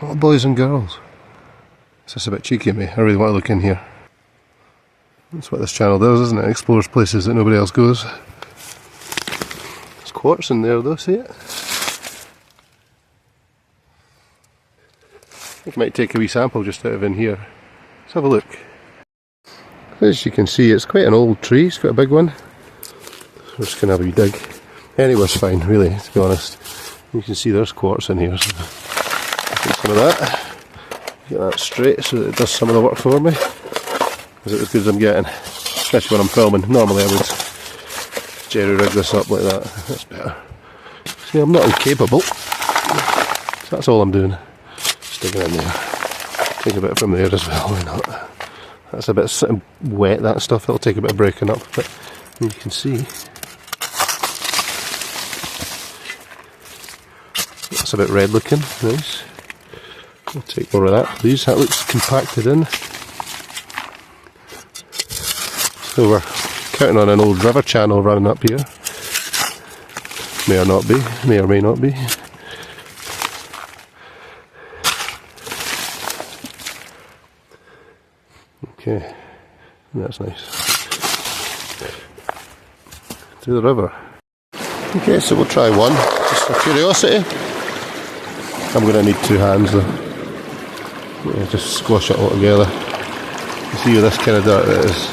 What boys and girls? It's just a bit cheeky of me. I really want to look in here. That's what this channel does, isn't it? It explores places that nobody else goes. There's quartz in there though, see it? I think I might take a wee sample just out of in here. Let's have a look. As you can see, it's quite an old tree, it's quite a big one. We're just going to have a wee dig. Anywhere's fine, really, to be honest. You can see there's quartz in here. So take some of that. Get that straight so that it does some of the work for me. Is it as good as I'm getting? Especially when I'm filming. Normally I would jerry rig this up like that. That's better. See, I'm not incapable. So that's all I'm doing. Sticking it in there. Take a bit from there as well, why not? That's a bit wet, that stuff. It'll take a bit of breaking up. But you can see. That's a bit red looking. Nice. I'll take more of that, please. That looks compacted in. So we're counting on an old river channel running up here. May or not be. May or may not be. Okay, that's nice. To the river. Okay, so we'll try one, just for curiosity. I'm going to need two hands though. Yeah, just squash it all together. You see with this kind of dirt it is.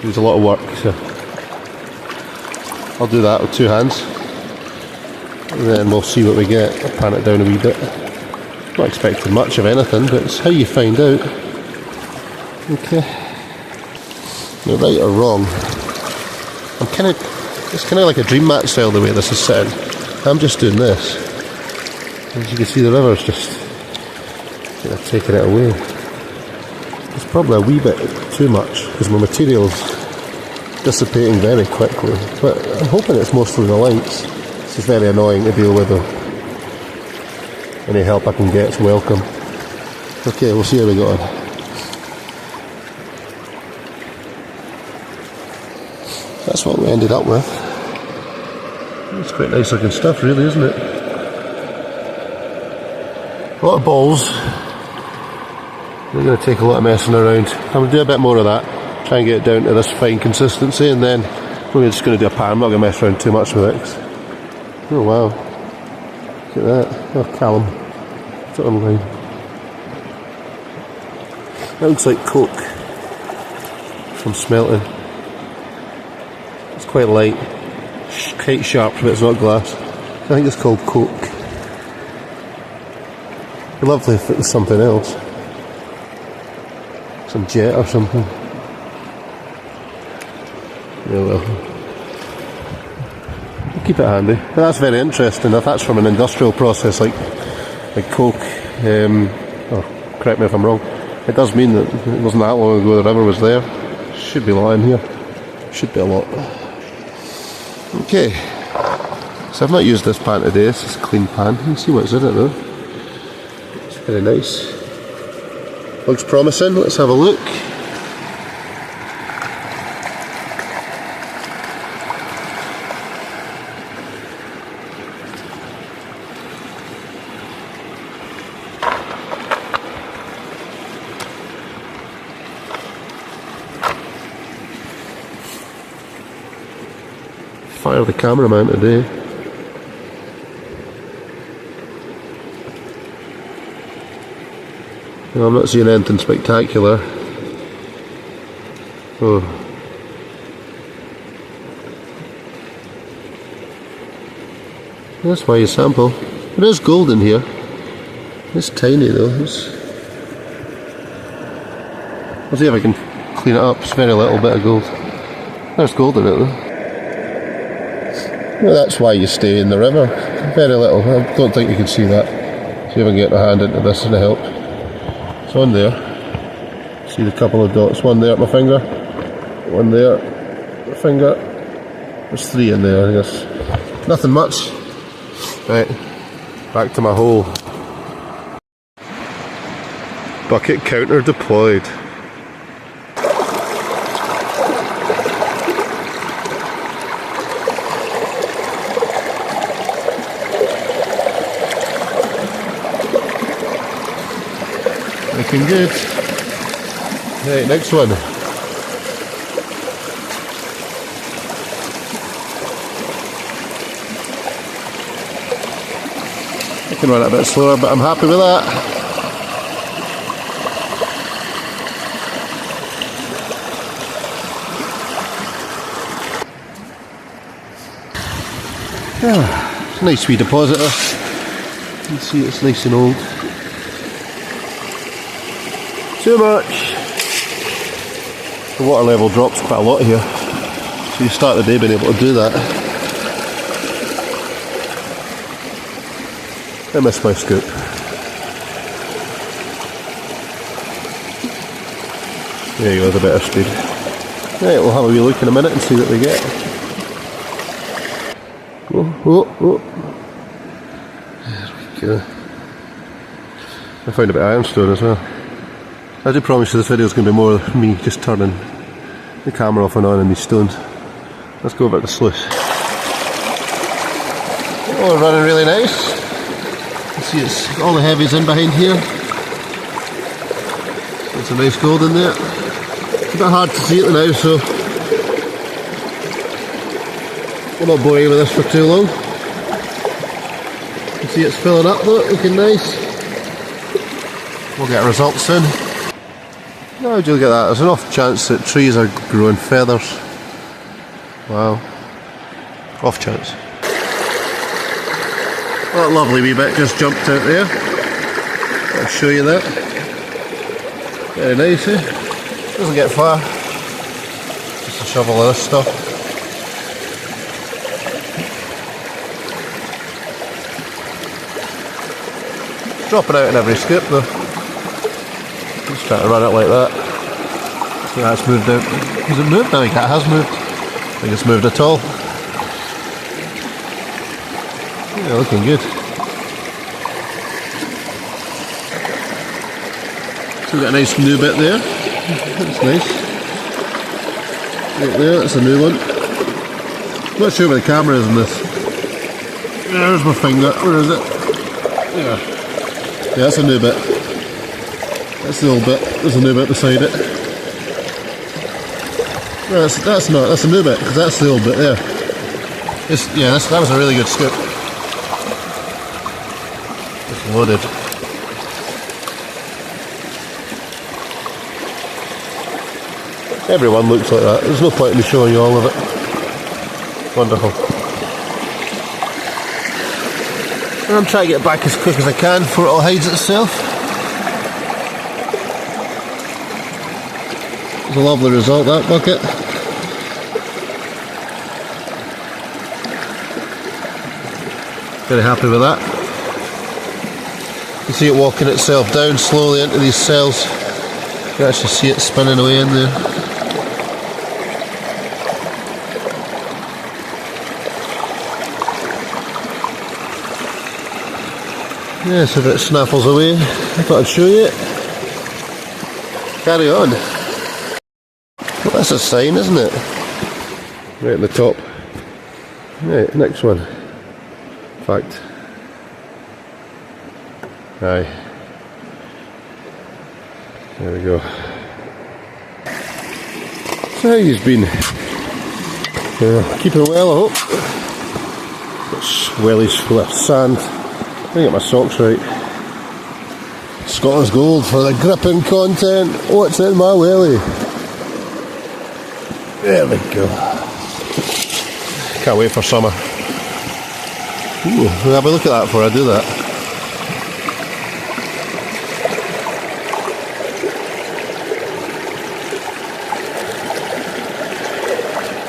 Needs a lot of work, so I'll do that with two hands. And then we'll see what we get. I'll pan it down a wee bit. Not expecting much of anything, but it's how you find out. Okay. You're right or wrong. It's kind of like a dream mat style the way this is sitting. I'm just doing this. As you can see, the river's just taking it away. It's probably a wee bit too much because my material's dissipating very quickly. But I'm hoping it's mostly the lights. This is very annoying to deal with though. Any help I can get is welcome. Okay, we'll see how we go on. That's what we ended up with. It's quite nice looking stuff really, isn't it? A lot of balls. They're going to take a lot of messing around. I'm going to do a bit more of that. Try and get it down to this fine consistency, and then we're just going to do a pan. I'm not going to mess around too much with it. Oh wow. Look at that. Oh, Callum. It's online. That looks like coke from smelting. It's quite light. Quite sharp, but it's not glass. I think it's called coke. It'd be lovely if it was something else. Some jet or something. Yeah, well. We'll keep it handy. But that's very interesting. If that's from an industrial process like coke, correct me if I'm wrong, it does mean that it wasn't that long ago the river was there. Should be a lot in here. Should be a lot. Okay. So I've not used this pan today. It's just a clean pan. You can see what's in it though. It's very nice. Looks promising. Let's have a look. Fire the cameraman today. No, I'm not seeing anything spectacular. Oh. That's why you sample. There is gold in here. It's tiny though. I'll see if I can clean it up. It's a very little bit of gold. There's gold in it though. Well, that's why you stay in the river. Very little. I don't think you can see that. See if I can get my hand into this to help. It's on there. See the couple of dots. One there at my finger. One there. My finger. There's three in there, I guess. Nothing much. Right. Back to my hole. Bucket counter deployed. Looking good. Right, next one. I can run it a bit slower, but I'm happy with that. Yeah, it's a nice wee depositor. You can see it's nice and old. Too much. The water level drops quite a lot here, so you start the day being able to do that. I missed my scoop. There you go, the better speed. Right, we'll have a wee look in a minute and see what we get. Oh. There we go. I found a bit of ironstone as well. I do promise you this video is going to be more of me just turning the camera off and on in these stones. Let's go over to the sluice. Oh, running really nice. You see it's all the heavies in behind here. It's a nice gold in there. It's a bit hard to see it now, so we'll not bore you with this for too long. You see it's filling up though, looking nice. We'll get a result soon. How do you look at that? There's an off chance that trees are growing feathers. Wow. Off chance. That lovely wee bit just jumped out there. I'll show you that. Very nice, eh? Doesn't get far. Just a shovel of this stuff. Dropping out in every scoop though. Just trying to run it like that. See how it's moved out. Has it moved? I think it has moved. I think it's moved at all. Yeah, looking good. So we've got a nice new bit there. That's nice. Right there, that's a new one. I'm not sure where the camera is in this. There's my finger. Where is it? Yeah. Yeah, that's a new bit. That's the old bit. There's a new bit beside it. No, that's not. That's a new bit, because that's the old bit there. That was a really good scoop. It's loaded. Everyone looks like that. There's no point in me showing you all of it. Wonderful. And I'm trying to get it back as quick as I can before it all hides itself. It's a lovely result, that bucket. Very happy with that. You see it walking itself down slowly into these cells. You can actually see it spinning away in there. Yeah, so if it snaffles away, I thought I'd show you it. Carry on. Well, that's a sign, isn't it? Right at the top. Right, next one. In fact. Aye. There we go. So how you've been? Keeping well, I hope. Got wellies full of sand. I get my socks right. Scotland's Gold for the gripping content. What's in my welly? There we go. Can't wait for summer. Ooh, we'll have a look at that before I do that.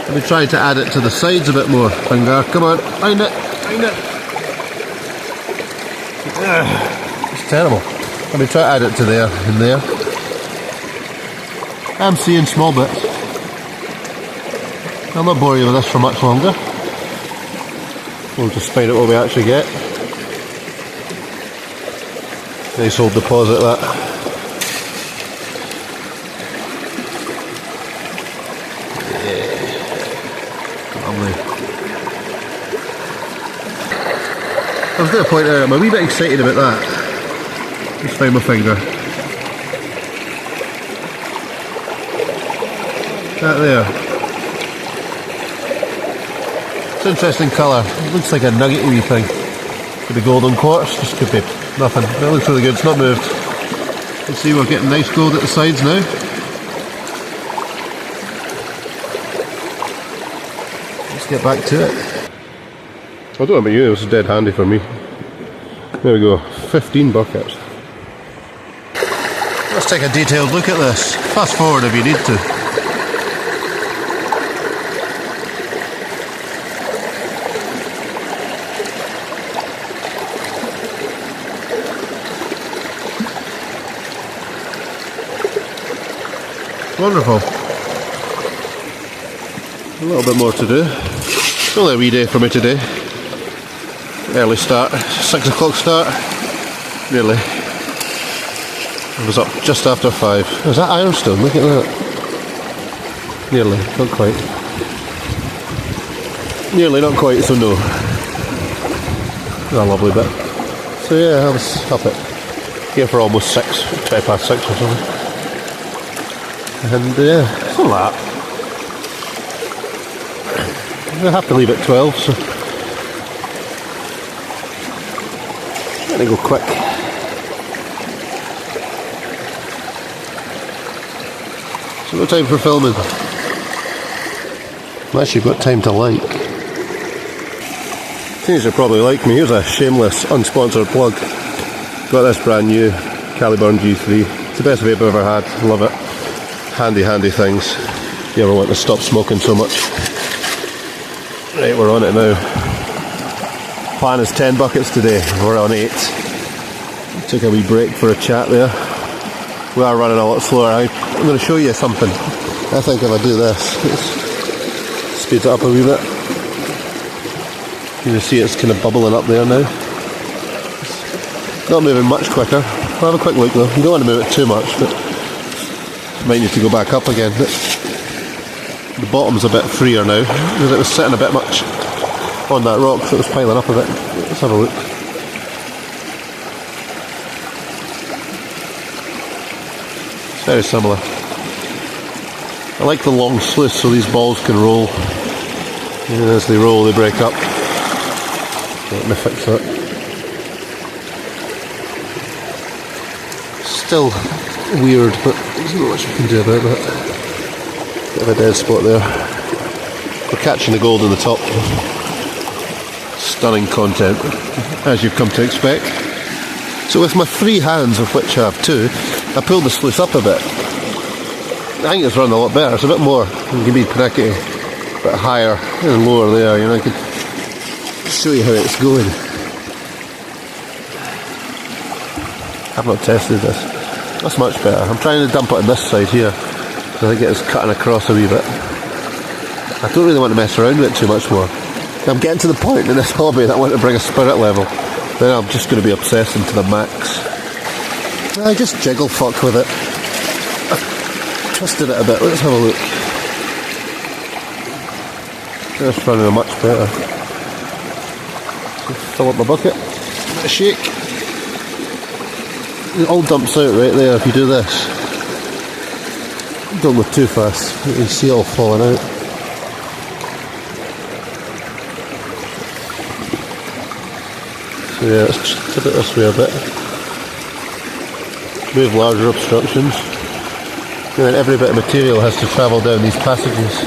I'll be trying to add it to the sides a bit more. Finger, come on, find it, find it. It's terrible. Let me try to add it to there and there. I'm seeing small bits. I'll not bore you with this for much longer. We'll just find out what we actually get. Nice old deposit that. Yeah. Lovely. I was going to point out, I'm a wee bit excited about that. Just found my finger. That there. It's an interesting colour. It looks like a nuggety wee thing. Could be golden quartz, just could be nothing. It looks really good, it's not moved. You can see we're getting nice gold at the sides now. Let's get back to it. I don't know about you, this is dead handy for me. There we go, 15 buckets. Let's take a detailed look at this. Fast forward if you need to. Wonderful. A little bit more to do. It's only a wee day for me today. Early start, 6 o'clock start. Nearly. I was up just after 5. Is that ironstone? Look at that. Nearly, not quite. Nearly, not quite, so no. A lovely bit. So yeah, I was up at here for almost 6, 20 past 6 or something. And yeah, it's not that. I have to leave at 12, so I'm gonna go quick. So no time for filming. Unless you've got time to like. Things you probably like me. Here's a shameless, unsponsored plug. Got this brand new Caliburn G3. It's the best vape I've ever had. Love it. Handy things. You ever want to stop smoking so much? Right, we're on it now. Plan is 10 buckets today. We're on 8. Took a wee break for a chat there. We are running a lot slower. I'm going to show you something. I think if I do this, it speeds it up a wee bit. You can see it's kind of bubbling up there now. It's not moving much quicker. I'll have a quick look though. You don't want to move it too much, but might need to go back up again. But the bottom's a bit freer now because it was sitting a bit much on that rock, so it was piling up a bit. Let's have a look. It's very similar. I like the long sluice so these balls can roll. And as they roll, they break up. Let me fix that. Still weird, but there's not much we can do about that. Bit of a dead spot there. We're catching the gold in the top. Stunning content, as you've come to expect. So with my free hands, of which I have 2, I pulled the sluice up a bit. I think it's running a lot better. It's a bit more. You can be panicky, a bit higher and lower there. You know, I can show you how it's going. I've not tested this. That's much better. I'm trying to dump it on this side here. I think it's cutting across a wee bit. I don't really want to mess around with it too much more. I'm getting to the point in this hobby that I want to bring a spirit level. Then I'm just going to be obsessing to the max. I just jiggle fuck with it. I've twisted it a bit. Let's have a look. That's running much better. Fill up my bucket. Give it a shake. It all dumps out right there if you do this. Don't go too fast. You can see it all falling out. So yeah, let's tip it this way a bit. Move larger obstructions. And then every bit of material has to travel down these passages.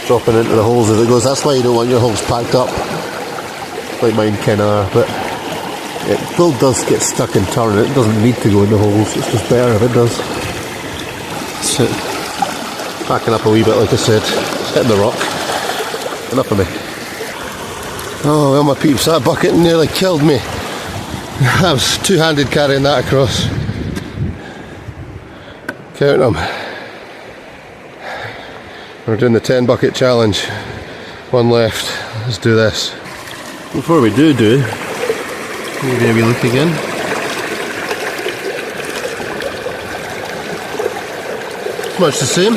Dropping into the holes as it goes. That's why you don't want your holes packed up. Like mine kinda are, but it still does get stuck and turn. It doesn't need to go in the holes, it's just better if it does. So, backing up a wee bit like I said, it's hitting the rock. Enough of me. Oh well my peeps, that bucket nearly killed me. I was two-handed carrying that across. Count them. We're doing the 10 bucket challenge. One left. Let's do this. Before we do, maybe a wee look again. Much the same.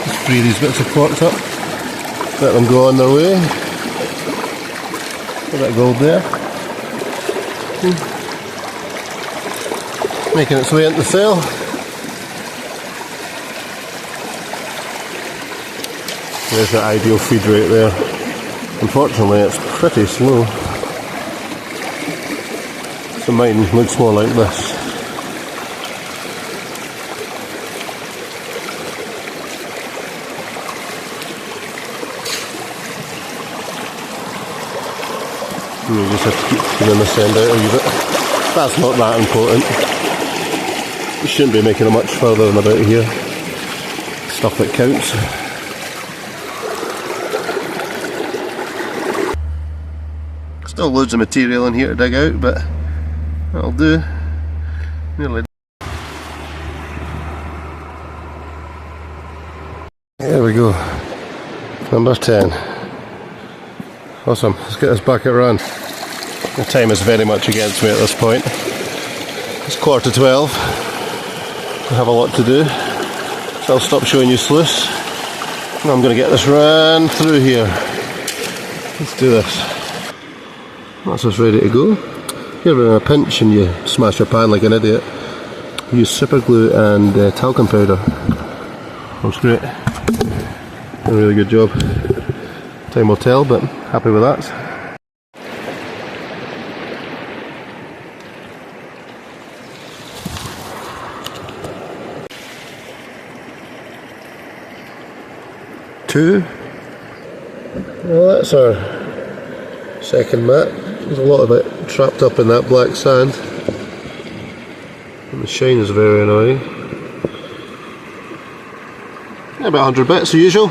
Just free these bits of quartz up. Let them go on their way. A bit of gold there. making its way into the cell. There's the ideal feed rate there. Unfortunately it's pretty slow. So mine looks more like this. You just have to keep feeling the send out a wee bit. That's not that important. You shouldn't be making it much further than about here. Stuff that counts. Still loads of material in here to dig out, but that'll do. Nearly. There we go. Number 10. Awesome. Let's get this bucket run. The time is very much against me at this point. It's 11:45. I have a lot to do. So I'll stop showing you Sluice. And I'm going to get this run through here. Let's do this. That's us ready to go. If you're in a pinch and you smash your pan like an idiot, use super glue and talcum powder. Works great. A really good job. Time will tell, but happy with that. Two. Well, that's our second mat. There's a lot of it trapped up in that black sand, and the shine is very annoying. Yeah, about 100 bits as usual.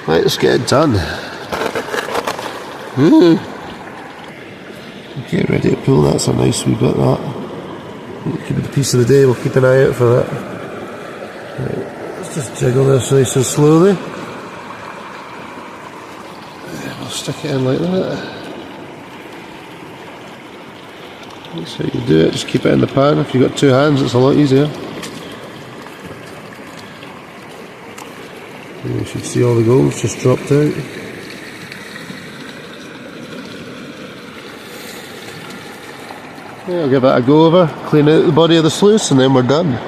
Right, let's get it done. Okay, ready to pull. That's a nice wee bit, that. Keep it the piece of the day, we'll keep an eye out for that. Right, let's just jiggle this nice and slowly. We'll stick it in like that. That's how you do it, just keep it in the pan. If you've got two hands, it's a lot easier. You should see all the gold's just dropped out. Yeah, I'll give that a go over, clean out the body of the sluice, and then we're done.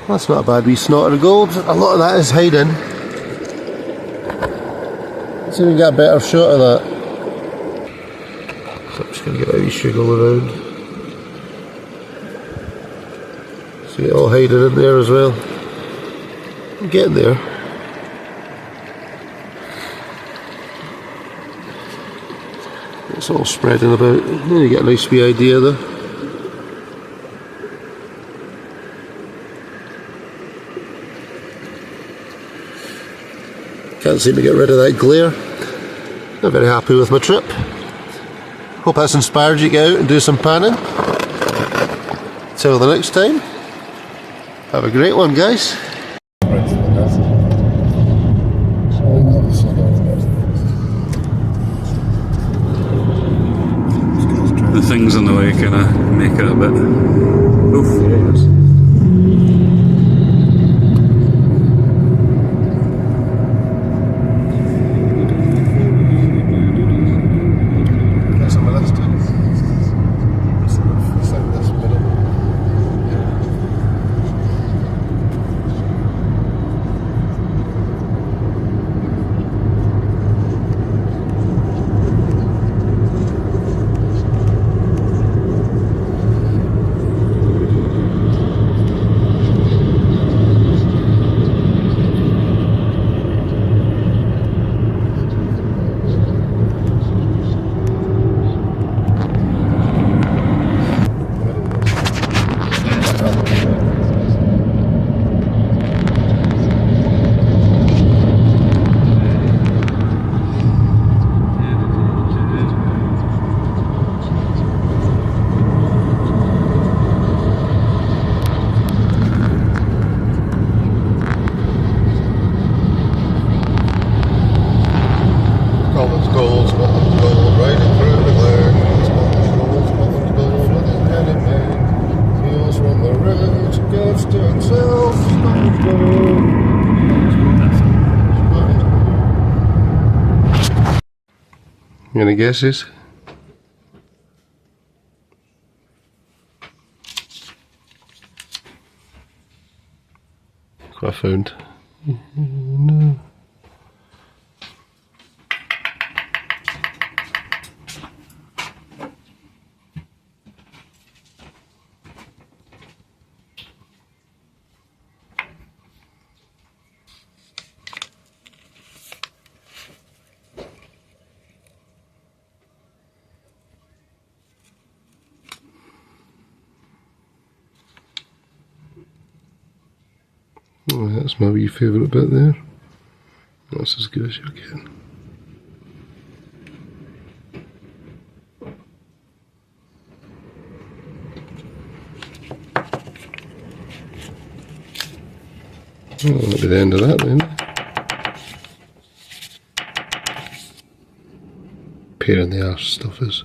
That's not a bad wee snot of gold. A lot of that is hiding. Let's see if we can get a better shot of that. So I'm just going to get a wee shiggle around. See it all hiding in there as well. I'm getting there. It's all spreading about. Then you get a nice wee idea there. Can't seem to get rid of that glare. Not very happy with my trip. Hope that's inspired you to get out and do some panning. Till the next time, have a great one, guys. The things in the way kind of make it a bit oof. Any guesses? what I found. No. Oh, that's my wee favourite bit there. That's as good as you're getting. Well, that'll be the end of that then. Pain in the arse stuff is.